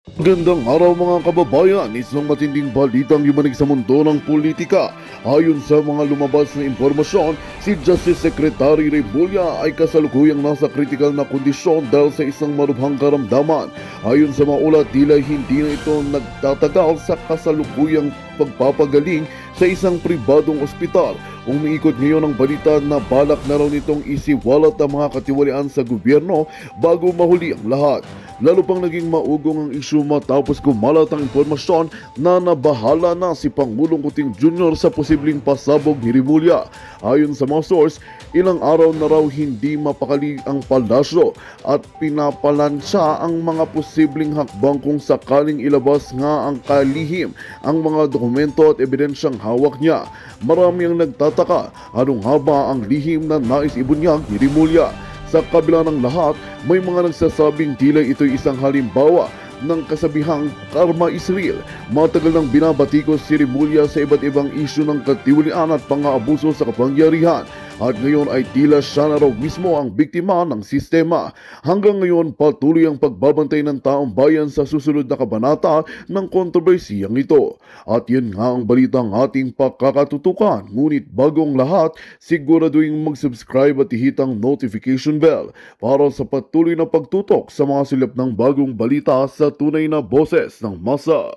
Magandang araw mga kababayan, isang matinding balitang yumanig sa mundo ng politika. Ayon sa mga lumabas na impormasyon, si Justice Secretary Remulla ay kasalukuyang nasa kritikal na kondisyon dahil sa isang malubhang karamdaman. Ayon sa mga ulat, tila hindi na ito nagtatagal sa kasalukuyang pagpapagaling sa isang pribadong ospital. Umiikot ngayon ang balita na balak na raw nitong isiwalat ang mga katiwalian sa gobyerno bago mahuli ang lahat. Lalo pang naging maugong ang isyu matapos kumalat ang impormasyon na nabahala na si Pangulong Kuting Jr. sa posibleng pasabog ni Remulla. Ayon sa mga source, ilang araw na raw hindi mapakali ang palasyo at pinapalansya ang mga posibleng hakbang kung sakaling ilabas nga ang kalihim ang mga dokumento at ebidensyang hawak niya. Marami ang nagtataka, anong nga ba ang lihim na nais ibunyag ni Remulla? Sa kabila ng lahat, may mga nagsasabing tila ito'y isang halimbawa ng kasabihang karma is real. Matagal nang binabatikos si Remulla sa iba't ibang isyu ng katiwalian at pang-aabuso sa kapangyarihan. At ngayon ay tila siya na raw mismo ang biktima ng sistema. Hanggang ngayon patuloy ang pagbabantay ng taong bayan sa susunod na kabanata ng kontrobersiyang ito. At yun nga ang balitang ating pakakatutukan. Ngunit bagong lahat, siguraduhin mag-subscribe at ihitang notification bell para sa patuloy na pagtutok sa mga silip ng bagong balita sa tunay na boses ng masa.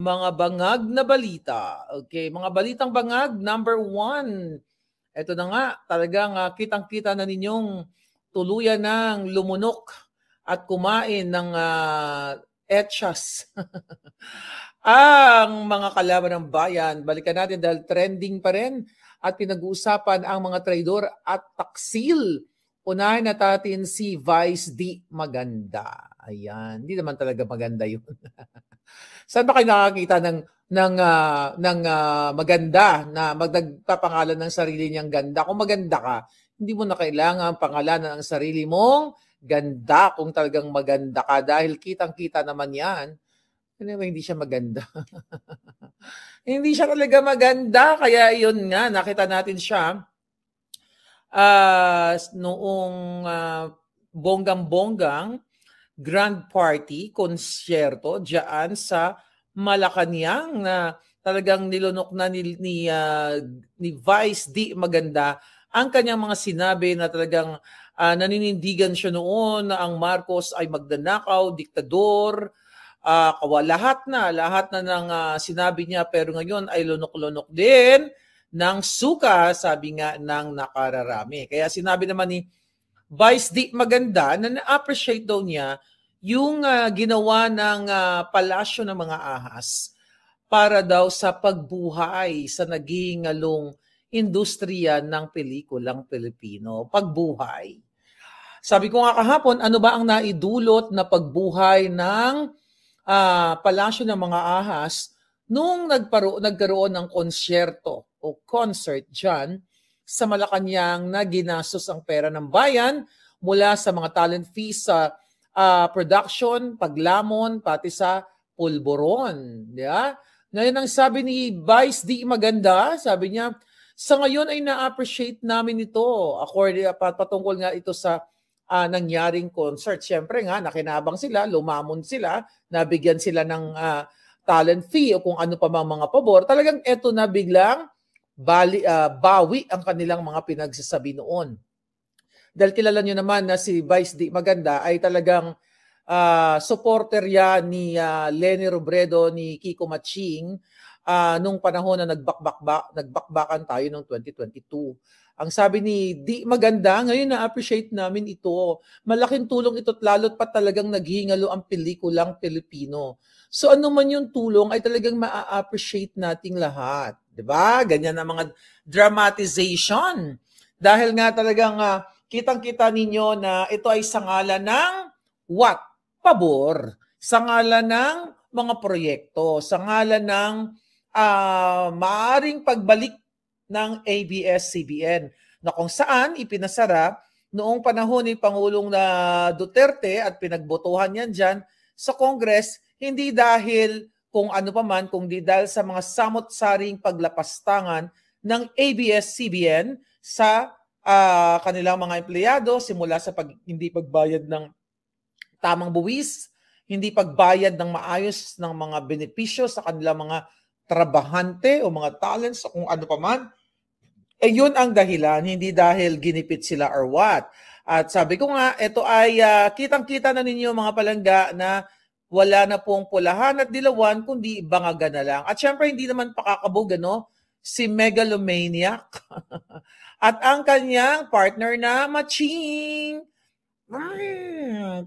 Mga bangag na balita. Okay, mga balitang bangag, number one. Ito na nga, talagang kitang-kita na ninyong tuluyan ng lumunok at kumain ng etchas. Ang mga kalaban ng bayan, balikan natin dahil trending pa rin at pinag-uusapan ang mga traidor at taksil. Unahin na natin si Vice D. Maganda. Ayan, hindi naman talaga maganda yun. Saan ba kayo nakakita ng maganda na magpapangalan ng sarili niyang ganda? Kung maganda ka, hindi mo na kailangan pangalanan ang sarili mong ganda kung talagang maganda ka dahil kitang-kita naman yan. Anyway, hindi siya maganda. Hindi siya talaga maganda. Kaya yun nga, nakita natin siya noong bonggang-bonggang grand party, konsyerto diyan sa Malacanang na talagang nilunok na ni Vice D. Maganda ang kanyang mga sinabi na talagang naninindigan siya noon na ang Marcos ay magnanakaw, diktador, lahat na ng sinabi niya, pero ngayon ay lunok-lunok din ng suka, sabi nga ng nakararami. Kaya sinabi naman ni Vice D. Maganda na na-appreciate daw niya yung ginawa ng palasyo ng mga ahas para daw sa pagbuhay sa naging industriya ng pelikulang Pilipino. Pagbuhay. Sabi ko nga kahapon, ano ba ang naidulot na pagbuhay ng palasyo ng mga ahas nung nagkaroon ng konsyerto o concert dyan sa Malacanang na ginastos ang pera ng bayan mula sa mga talent fees sa production, paglamon, pati sa pulburon. Yeah? Ngayon ang sabi ni Vice D. Maganda, sabi niya, sa ngayon ay na-appreciate namin ito. Patungkol nga ito sa nangyaring concert. Siyempre nga, nakinabang sila, lumamon sila, nabigyan sila ng talent fee o kung ano pa mga pabor. Talagang ito na biglang bawi ang kanilang mga pinagsasabi noon. Dahil kilala nyo naman na si Vice D. Maganda ay talagang supporter yan ni Leni Robredo, ni Kiko Maching nung panahon na nagbakbakan tayo noong 2022. Ang sabi ni D. Maganda, ngayon na-appreciate namin ito. Malaking tulong ito at lalo't pa talagang naghihingalo ang pelikulang Pilipino. So ano man yung tulong ay talagang ma-appreciate nating lahat. Diba? Ganyan ang mga dramatization. Dahil nga talagang kitang-kita ninyo na ito ay sa ngalan ng what? Pabor. Sa ngalan ng mga proyekto. Sa ngalan ng maaring pagbalik ng ABS-CBN na kung saan ipinasara noong panahon ni Pangulong Duterte at pinagbotohan yan dyan sa Congress, hindi dahil kung ano pa man, kung di dahil sa mga samot-saring paglapastangan ng ABS-CBN sa kanilang mga empleyado simula sa hindi pagbayad ng tamang buwis, hindi pagbayad ng maayos ng mga benepisyo sa kanilang mga trabahante o mga talents o kung ano pa man. Yun ang dahilan, hindi dahil ginipit sila or what. At sabi ko nga, ito ay kitang-kita na ninyo mga palangga na wala na pong pulahan at dilawan, kundi bangaga na lang. At syempre, hindi naman pakakabog, si Megalomaniac. At ang kanyang partner na Maching. Pang!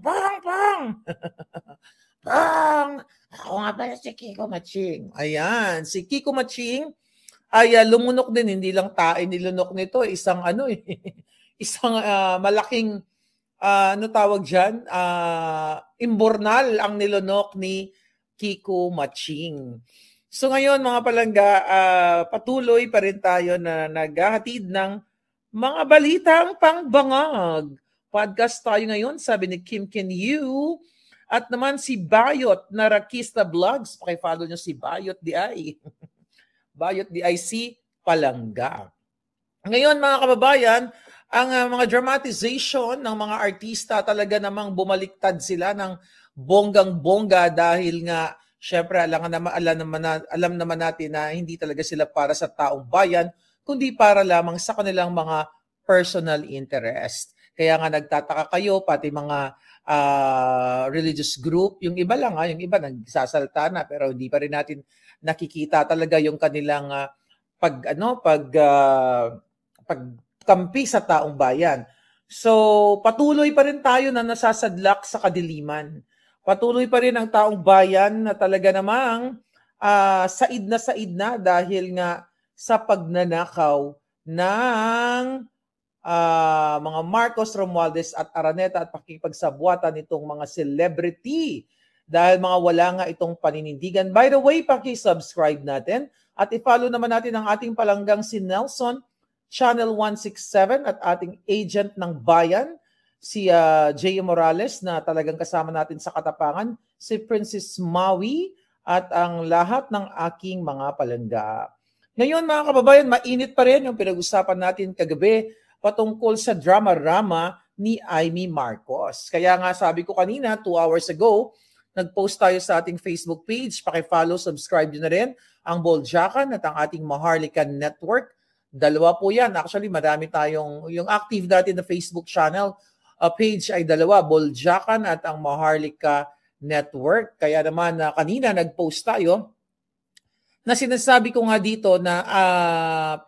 Pang! Ako nga pala si Kiko Maching. Ayan, si Kiko Maching ay lumunok din, hindi lang nilunok nito, isang isang malaking ano tawag dyan? Imbornal ang nilunok ni Kiko Maching. So ngayon mga palangga, patuloy pa rin tayo na naghahatid ng mga balitang pangbangag. Podcast tayo ngayon, sabi ni Kim Ken Yu. At naman si Bayot na Rakista Vlogs. Pakifollow nyo si Bayot DI. Bayot DIC Palangga. Ngayon mga kababayan, ang mga dramatization ng mga artista talaga namang bumaliktad sila ng bonggang-bongga dahil nga syempre alam naman natin na hindi talaga sila para sa taong bayan kundi para lamang sa kanilang mga personal interest. Kaya nga nagtataka kayo pati mga religious group, yung iba lang yung iba nagsasalta na pero hindi pa rin natin nakikita talaga yung kanilang pagkampi sa taong bayan. So, patuloy pa rin tayo na nasasadlak sa kadiliman. Patuloy pa rin ang taong bayan na talaga namang said na dahil nga sa pagnanakaw ng mga Marcos, Romualdez at Araneta at pakikipagsabwatan nitong mga celebrity dahil mga wala nga itong paninindigan. By the way, paki-subscribe natin at i-follow naman natin ang ating palanggang si Nelson, Channel 167 at ating agent ng bayan, si J. Morales na talagang kasama natin sa Katapangan, si Princess Maui at ang lahat ng aking mga palangga. Ngayon mga kababayan, mainit pa rin yung pinag-usapan natin kagabi patungkol sa drama-rama ni Amy Marcos. Kaya nga sabi ko kanina, 2 hours ago, nag-post tayo sa ating Facebook page. Paki-follow, subscribe nyo na rin ang Boljakan at ang ating Maharlika Network. Dalawa po yan. Actually, marami tayong, yung active natin na Facebook channel, page ay dalawa, Boljakan at ang Maharlika Network. Kaya naman kanina nag-post tayo na sinasabi ko nga dito na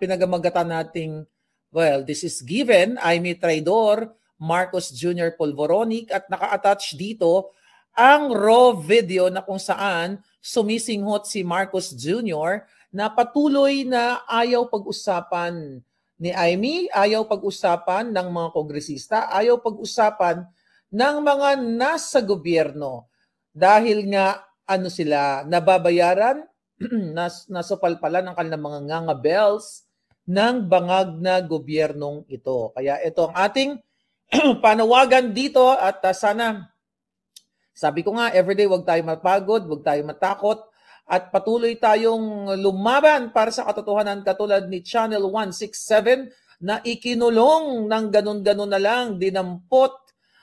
pinagamagatan nating, well, this is given, Amy Traidor, Marcos Jr. Polvoronic at naka-attach dito ang raw video na kung saan sumisinghot si Marcos Jr. na patuloy na ayaw pag-usapan ni Amy, ayaw pag-usapan ng mga kongresista, ayaw pag-usapan ng mga nasa gobyerno dahil nga sila nababayaran, nasupalpalan ng kanilang mga ngangabels ng bangag na gobyernong ito. Kaya ito ang ating panawagan dito at sana, sabi ko nga, everyday wag tayo mapagod, wag tayo matakot at patuloy tayong lumaban para sa katotohanan katulad ni Channel 167 na ikinulong ng ganun-ganun na lang, dinampot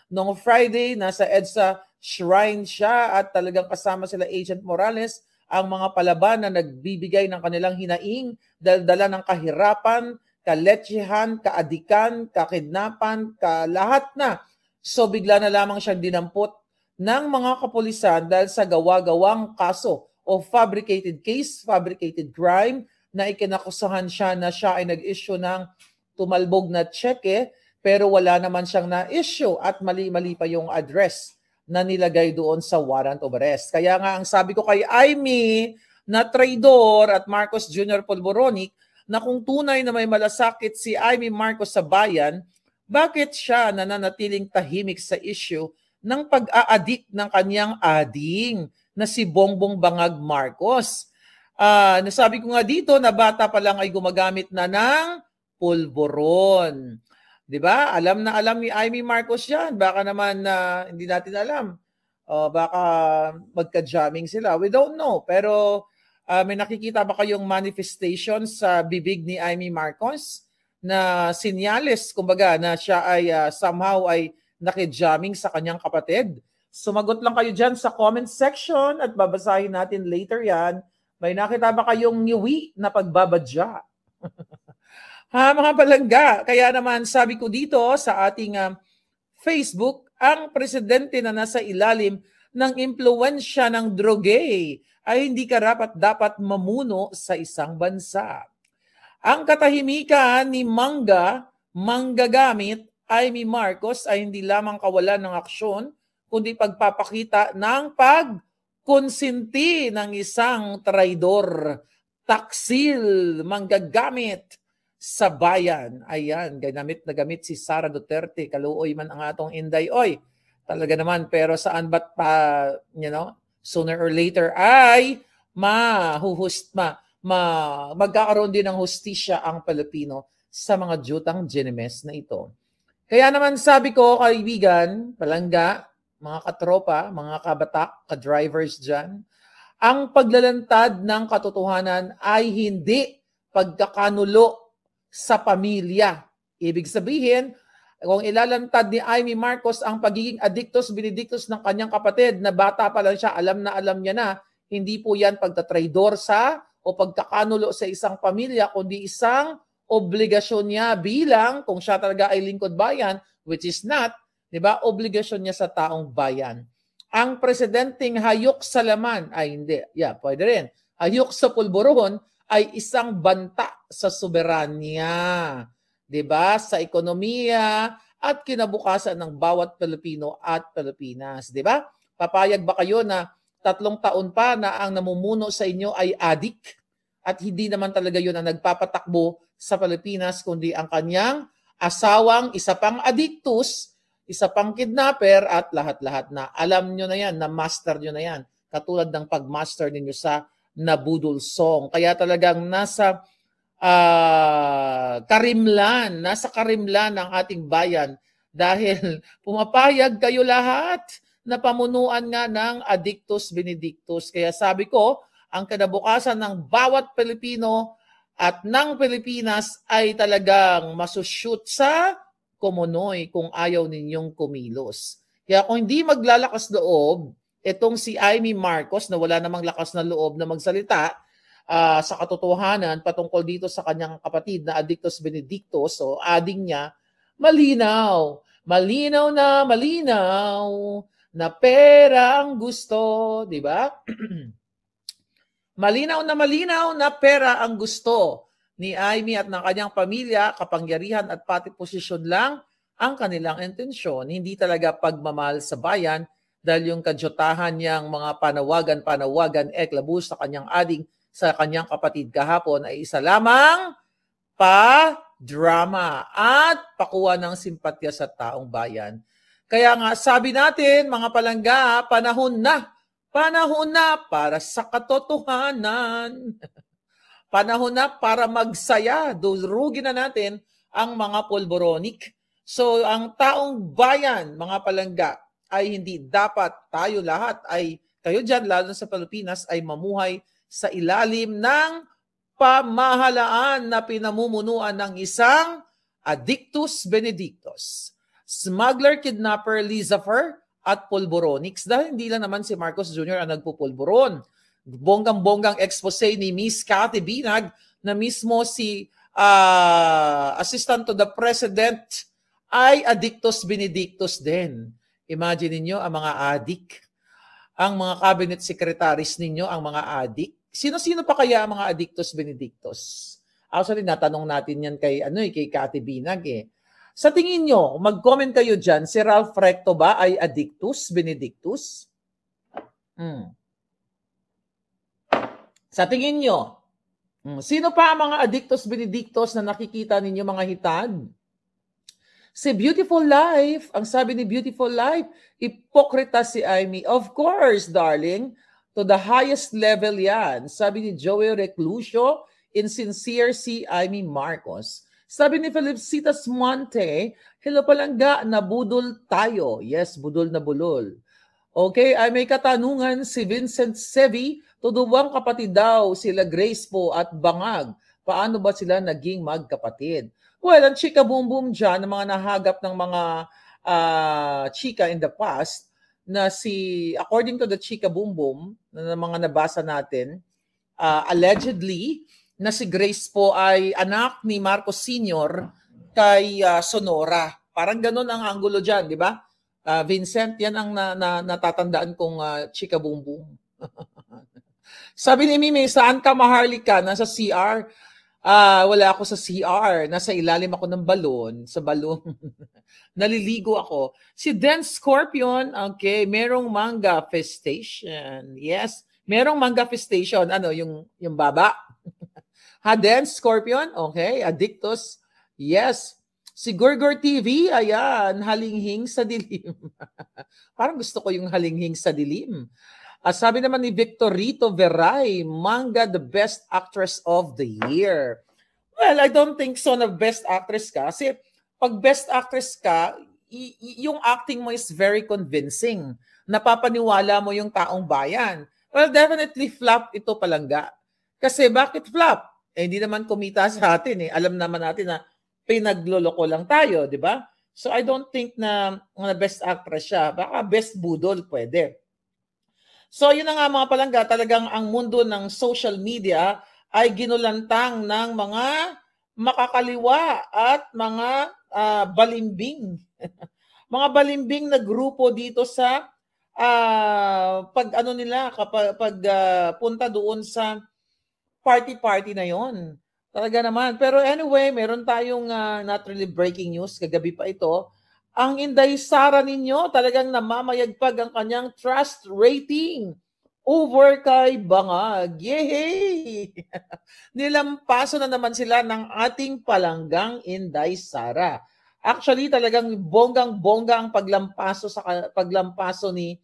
noong Friday, nasa EDSA Shrine siya at talagang kasama sila Agent Morales, ang mga palaban na nagbibigay ng kanilang hinaing, dala ng kahirapan, kaletsehan, kaadikan, kakidnapan, lahat na. So bigla na lamang siyang dinampot ng mga kapulisan dahil sa gawa-gawang kaso o fabricated case, fabricated crime na ikinakusahan siya na siya ay nag-issue ng tumalbog na cheque pero wala naman siyang na-issue at mali-mali pa yung address na nilagay doon sa warrant of arrest. Kaya nga ang sabi ko kay Amy na Traidor at Marcos Jr. Polvoronic na kung tunay na may malasakit si Amy Marcos sa bayan, bakit siya nananatiling tahimik sa issue ng pag-a-addict ng kanyang ading na si Bongbong Bangag Marcos? Nasabi ko nga dito na bata pa lang ay gumagamit na ng pulburon. 'Di ba? Alam na alam ni Amy Marcos 'yan. Baka naman hindi natin alam. Baka magka-jamming sila. We don't know. Pero may nakikita ba kayong manifestation sa bibig ni Amy Marcos na sinyales, kumbaga, na siya ay somehow ay nakijamming sa kanyang kapatid? Sumagot lang kayo dyan sa comment section at babasahin natin later yan. May nakita ba kayong ngiwi na pagbabadya? Mga palangga, kaya naman sabi ko dito sa ating Facebook, ang presidente na nasa ilalim ng impluwensya ng droge ay hindi karapat-dapat mamuno sa isang bansa. Ang katahimikan ni manggagamit Amy Marcos ay hindi lamang kawalan ng aksyon, kundi pagpapakita ng pagkonsinti ng isang traidor, taksil, manggagamit sa bayan. Ayan, gamit na gamit si Sara Duterte. Kaluoy man ang atong Inday. Oy, talaga naman, pero saan ba't pa, sooner or later ay magkakaroon din ng hustisya ang Pilipino sa mga jutang ginemes na ito. Kaya naman sabi ko, kaibigan, palangga, mga katropa, mga kabatak, ka-drivers dyan, ang paglalantad ng katotohanan ay hindi pagkakanulo sa pamilya. Ibig sabihin, kung ilalantad ni Amy Marcos ang pagiging addictus benedictus ng kanyang kapatid na bata pa lang siya, alam niya na, hindi po yan pagtatraidor o pagkakanulo sa isang pamilya, kundi isang obligasyon niya bilang, kung siya talaga ay lingkod bayan, which is not, di ba, obligasyon niya sa taong bayan. Ang presidenteng hayok sa laman, ay hindi, pwede rin. Hayok sa pulburon ay isang banta sa soberanya, di ba, sa ekonomiya at kinabukasan ng bawat Pilipino at Pilipinas, di ba? Papayag ba kayo na 3 taon pa na ang namumuno sa inyo ay adik at hindi naman talaga yun ang nagpapatakbo sa Pilipinas, kundi ang kanyang asawang isa pang addictus, isa pang kidnapper at lahat-lahat na. Alam nyo na yan, na master nyo na yan. Katulad ng pagmaster ninyo sa Nabudol Song. Kaya talagang nasa karimlan ng ating bayan dahil pumapayag kayo lahat na pamunuan nga ng addictus benedictus. Kaya sabi ko, ang kinabukasan ng bawat Pilipino at ng Pilipinas ay talagang masushoot sa kumunoy kung ayaw ninyong kumilos. Kaya kung hindi maglalakas loob, itong si Amy Marcos na wala namang lakas na loob na magsalita sa katotohanan patungkol dito sa kanyang kapatid na addictus benedictus o ading niya, malinaw na pera ang gusto, di ba? Malinaw na pera ang gusto ni Amy at ng kanyang pamilya, kapangyarihan at pati posisyon lang ang kanilang intensyon. Hindi talaga pagmamahal sa bayan dahil yung kadyotahan niyang mga panawagan, eklabus sa kanyang ading, sa kanyang kapatid kahapon ay isa lamang pa-drama at pakuha ng simpatya sa taong bayan. Kaya nga sabi natin mga palangga, panahon na para sa katotohanan. Panahon na para magsaya. Durugin na natin ang mga polboronic. So ang taong bayan, mga palangga, ay hindi dapat tayo lahat ay, kayo dyan, lalo sa Pilipinas, ay mamuhay sa ilalim ng pamahalaan na pinamumunuan ng isang addictus benedictus, smuggler, kidnapper, Lizafer, at pulboronics, dahil hindi lang naman si Marcos Jr. ang nagpupulboron. Bonggang-bonggang expose ni Miss Cathy Binag na mismo si Assistant to the President ay addictus benedictus din. Imagine niyo ang mga adik, ang mga cabinet secretaries ninyo, ang mga adik. Sino-sino pa kaya ang mga addictus benedictus? Actually, natanong natin yan kay Cathy Binag eh. Sa tingin nyo, mag-comment kayo dyan, si Ralph Recto ba ay addictus benedictus? Sa tingin nyo, sino pa ang mga addictus benedictus na nakikita ninyo mga hitad? Si Beautiful Life, ang sabi ni Beautiful Life, ipokrita si Amy. Of course, darling, to the highest level yan. Sabi ni Joey Reclusio, insincere si Amy Marcos. Sabi ni Felicitas Monte, hello palangga, nabudol tayo. Yes, budol na bulol. Okay, ay may katanungan si Vincent Sevi, tuduwang kapatid daw sila Grace po at Bangag. Paano ba sila naging magkapatid? Well, ang chika boom boom dyan, ang mga nahagap ng mga chika in the past, na according to the chika boom boom, na mga nabasa natin, allegedly, na si Grace po ay anak ni Marcos Sr. kay Sonora. Parang ganun ang anggulo dyan, di ba? Vincent, yan ang natatandaan kong chika boom boom. Sabi ni Mimi, saan ka Maharlika? Nasa CR? Wala ako sa CR. Nasa ilalim ako ng balon. Sa balon. Naliligo ako. Si Den Scorpion, okay, merong manga festation. Yes, merong manga festation. Ano, yung baba? Ha, Den Scorpion? Okay, Addictus. Yes. Si Gurgur TV, ayan, halinghing sa dilim. Parang gusto ko yung halinghing sa dilim. Sabi naman ni Victorito Veray, manga the best actress of the year. Well, I don't think so na best actress ka. Kasi pag best actress ka, yung acting mo is very convincing. Napapaniwala mo yung taong bayan. Well, definitely flop ito palangga. Kasi bakit flop? Hindi naman kumita sa atin eh. Alam naman natin na pinagloloko lang tayo, di ba? So I don't think na best actress siya. Baka best budol pwede. So yun na nga mga palangga, talagang ang mundo ng social media ay ginulantang ng mga makakaliwa at mga balimbing. Mga balimbing na grupo dito sa kapag punta doon sa party na yon. Talaga naman. Pero anyway, meron tayong not really breaking news. Kagabi pa ito. Ang Inday Sara ninyo talagang namamayagpag ang kanyang trust rating over kay Bangag. Yay! Nilampaso na naman sila ng ating palanggang Inday Sara. Actually, talagang bonggang-bongga ang paglampaso ni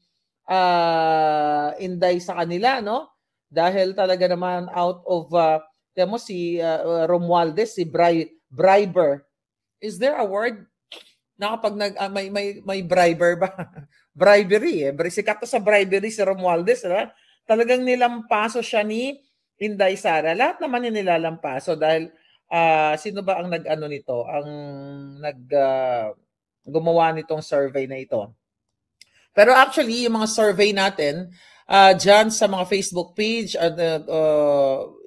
Inday sa kanila, no? Dahil talaga naman out of si Romualdez, si briber. Is there a word na kapag may briber ba? Bribery eh. Sikat to sa bribery si Romualdez. Talagang nilampaso siya ni Inday Sara. Lahat naman yung nilalampaso dahil sino ba ang nag-ano nito? Ang gumawa nitong survey na ito. Pero actually, yung mga survey natin, dyan sa mga Facebook page at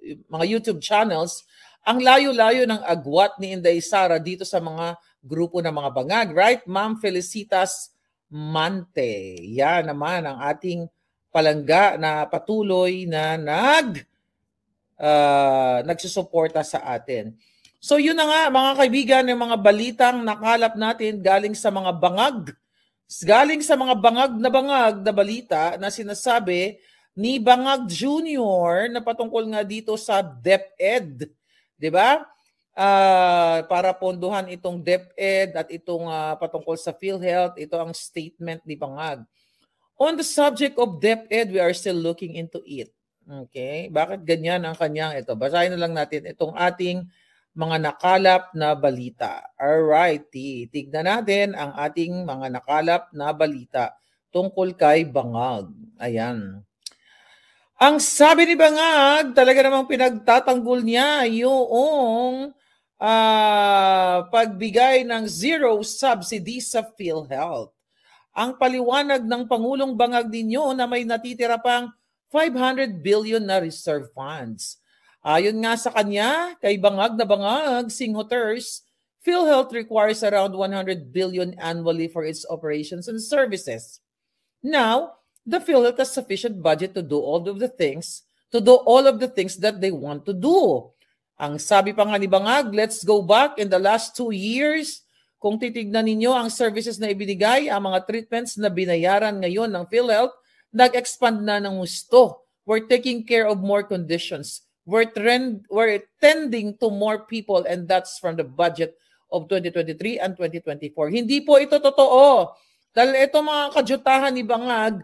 mga YouTube channels, ang layo-layo ng agwat ni Inday Sara dito sa mga grupo ng mga bangag, right? Ma'am Felicitas Mante. Yan naman ang ating palangga na patuloy na nagsusuporta sa atin. So yun na nga mga kaibigan, yung mga balitang nakalap natin galing sa mga bangag. Galing sa mga bangag na balita na sinasabi ni Bangag Jr. na patungkol nga dito sa DepEd. Diba? Para ponduhan itong DepEd at itong patungkol sa PhilHealth, ito ang statement ni Bangag. On the subject of DepEd, we are still looking into it. Okay? Bakit ganyan ang kanyang ito? Basahin na lang natin itong ating mga nakalap na balita. Alright, tignan natin ang ating mga nakalap na balita tungkol kay Bangag. Ayan. Ang sabi ni Bangag, talaga namang pinagtatanggol niya yung pagbigay ng zero subsidy sa PhilHealth. Ang paliwanag ng Pangulong Bangag ninyo na may natitira pang 500 billion na reserve funds. Ayon nga sa kanya, kay Bangag na Bangag, Singhoters, PhilHealth requires around 100 billion annually for its operations and services. Now, the PhilHealth has sufficient budget to do all of the things that they want to do. Ang sabi pa nga ni Bangag, let's go back in the last 2 years. Kung titignan ninyo ang services na ibinigay, ang mga treatments na binayaran ngayon ng PhilHealth, nag-expand na ng gusto. We're taking care of more conditions. We're tending to more people, and that's from the budget of 2023 and 2024. Hindi po ito totoo. Dahil ito mga kadyutahan ni Bangag,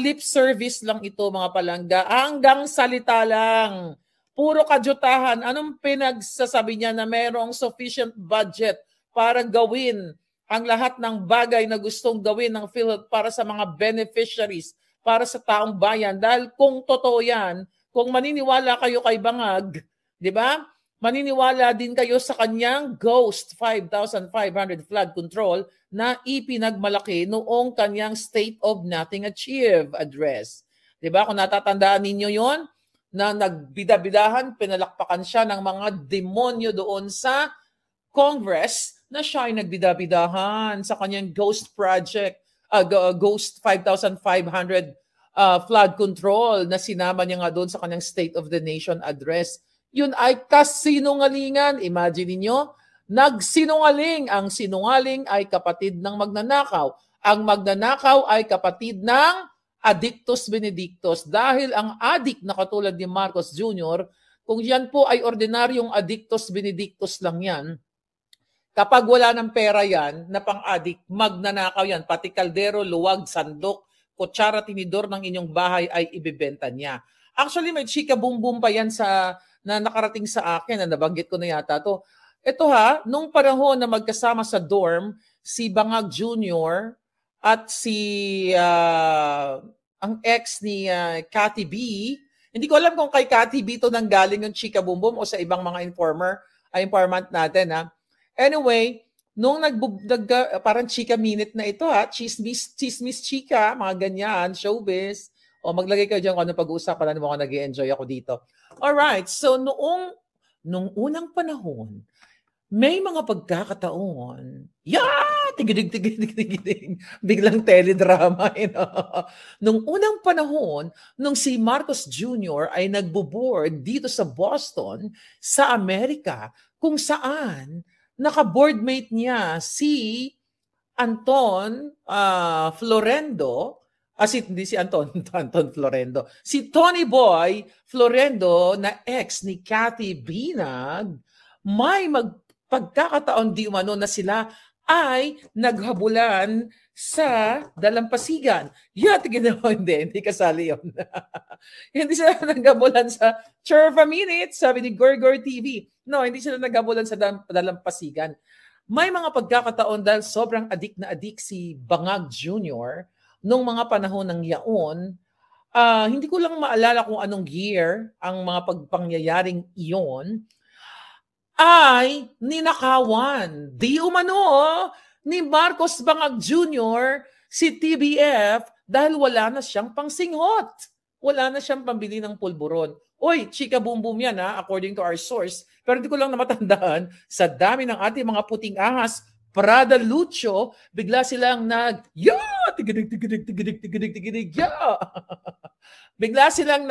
lip service lang ito mga palangga. Hanggang salita lang. Puro kadyutahan. Anong pinagsasabi niya na mayroong sufficient budget para gawin ang lahat ng bagay na gustong gawin ng PhilHealth para sa mga beneficiaries, para sa taong bayan. Dahil kung totoo yan, kung maniniwala kayo kay Bangag, di ba? Maniniwala din kayo sa kanyang Ghost 5,500 flood control na ipinagmalaki noong kanyang State of Nothing Achieved address. Di ba? Kung natatandaan ninyo yon, na nagbida-bidahan, pinalakpakan siya ng mga demonyo doon sa Congress na siya ay nagbida-bidahan sa kanyang Ghost Project, Ghost 5,500 flood control na sinama niya nga doon sa kanyang State of the Nation address. Yun ay kasinungalingan. Imagine niyo, nagsinungaling. Ang sinungaling ay kapatid ng magnanakaw. Ang magnanakaw ay kapatid ng Addictus Benedictus. Dahil ang adik na katulad ni Marcos Jr., kung yan po ay ordinaryong Addictus Benedictus lang yan, kapag wala ng pera yan, na pang-adik, magnanakaw yan. Pati kaldero, luwag, sandok, kutsara, tinidor ng inyong bahay ay ibibenta niya. Actually, may chika boom boom pa yan na nakarating sa akin, na nabanggit ko na yata to. Ito nung panahon na magkasama sa dorm, si Bangag Jr. at si ang ex ni Cathy B. Hindi ko alam kung kay Cathy B to nanggaling yung chika boom boom o sa ibang mga informant natin. Anyway, nung parang chika minute na ito chismis chika, mga ganyan, showbiz. O maglagay kayo dyan kung ano pag-uusapan na mukhang nag-i-enjoy ako dito. Alright, so nung unang panahon, may mga pagkakataon, tigidig, biglang teledrama. Nung unang panahon, nung si Marcos Jr. ay nagbo-board dito sa Boston, sa Amerika, kung saan naka-boardmate niya si Anton Florendo, hindi si Anton Florendo, si Tony Boy Florendo na ex ni Cathy Binag, may pagkakataon di umano na sila ay naghabulan sa dalampasigan. Hindi kasali yun. Hindi sila naghabulan sa Churva Minute, sabi ni Gorgor TV. No, hindi sila naghabulan sa dalampasigan. May mga pagkakataon dahil sobrang adik na adik si Bangag Jr. nung mga panahon ng yaon. Hindi ko lang maalala kung anong year ang mga pagpangyayaring iyon, ay ninakawan. Di umano ni Marcos Bangag Jr. si TBF dahil wala na siyang pangsinghot. Wala na siyang pambili ng pulburon. Oy, chika boom boom yan according to our source. Pero hindi ko lang namatandaan, sa dami ng ating mga puting ahas, Prada Lucho, bigla silang tigidig, bigla silang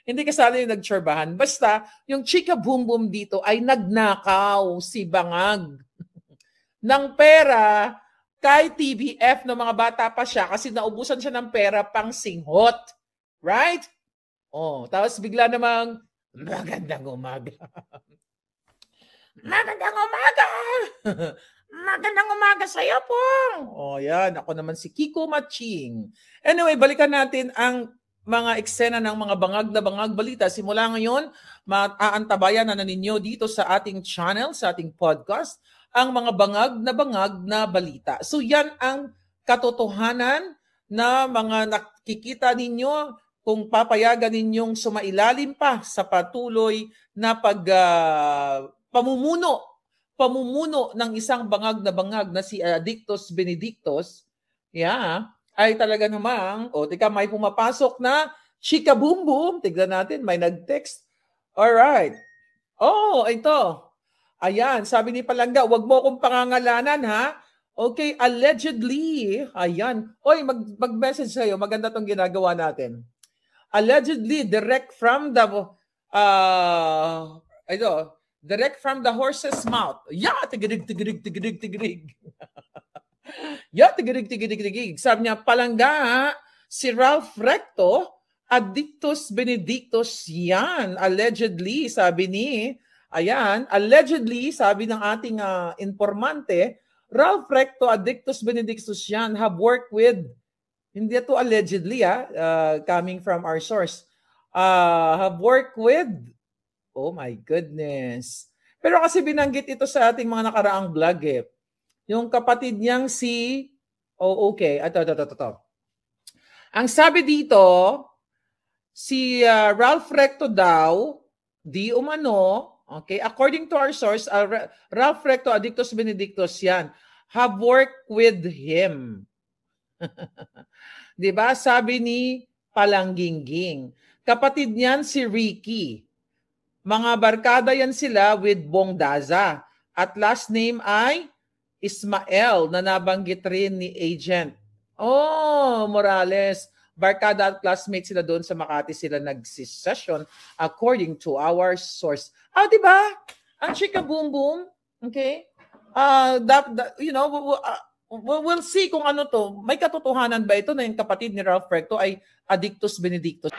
hindi kasali yung nagtsorbahan. Basta, yung chika boom boom dito ay nagnakaw si Bangag ng pera kay TBF ng mga bata pa siya kasi naubusan siya ng pera pang singhot. Right? Tapos bigla namang, magandang umaga. Magandang umaga! Magandang umaga sa'yo po! Yan. Ako naman si Kiko Maching. Anyway, balikan natin ang mga eksena ng mga bangag na bangag balita. Simula ngayon, aantabayan na ninyo dito sa ating channel, sa ating podcast, ang mga bangag na balita. So yan ang katotohanan na mga nakikita ninyo kung papayagan ninyong sumailalim pa sa patuloy na pamumuno ng isang bangag na si Addictus Benedictus, ay talaga namang, may pumapasok na chika boom boom. Tignan natin, may nag-text. Alright. Ito. Ayan, sabi ni Palangga, wag mo akong pangangalanan Okay, allegedly. Ayan. Mag-message sa'yo. Maganda tong ginagawa natin. Allegedly, direct from the horse's mouth. Tigirig. Tigirig. Sabi niya, Palangga, si Ralph Recto, Addictus Benedictus yan. Allegedly, sabi ng ating informante, Ralph Recto, Addictus Benedictus yan, have worked with, hindi ito allegedly, coming from our source, have worked with, oh my goodness. Pero kasi binanggit ito sa ating mga nakaraang vlog Yung kapatid niyang si... Oh, okay. Ito. Ang sabi dito, si Ralph Recto daw, di umano, okay, according to our source, Ralph Recto, Addictus Benedictus yan, have worked with him. Diba? Sabi ni Palangginging. Kapatid niyan si Ricky. Mga barkada yan sila with Bong Daza. At last name ay Ismael na nabanggit rin ni Agent. Oh, Morales. Barkada at classmates sila doon sa Makati, sila nag-session according to our source. Diba? Ang chika boom boom. Okay? We'll see kung ano to. May katotohanan ba ito na yung kapatid ni Ralph Recto ay Addictus Benedictus?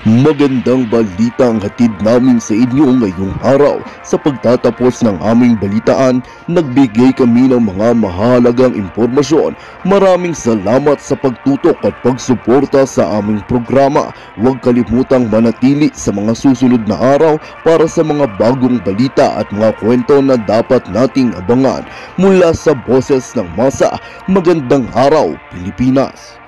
Magandang balita ang hatid namin sa inyo ngayong araw. Sa pagtatapos ng aming balitaan, nagbigay kami ng mga mahalagang impormasyon. Maraming salamat sa pagtutok at pagsuporta sa aming programa. Huwag kalimutang manatili sa mga susunod na araw para sa mga bagong balita at mga kwento na dapat nating abangan. Mula sa Boses ng Masa, magandang araw, Pilipinas!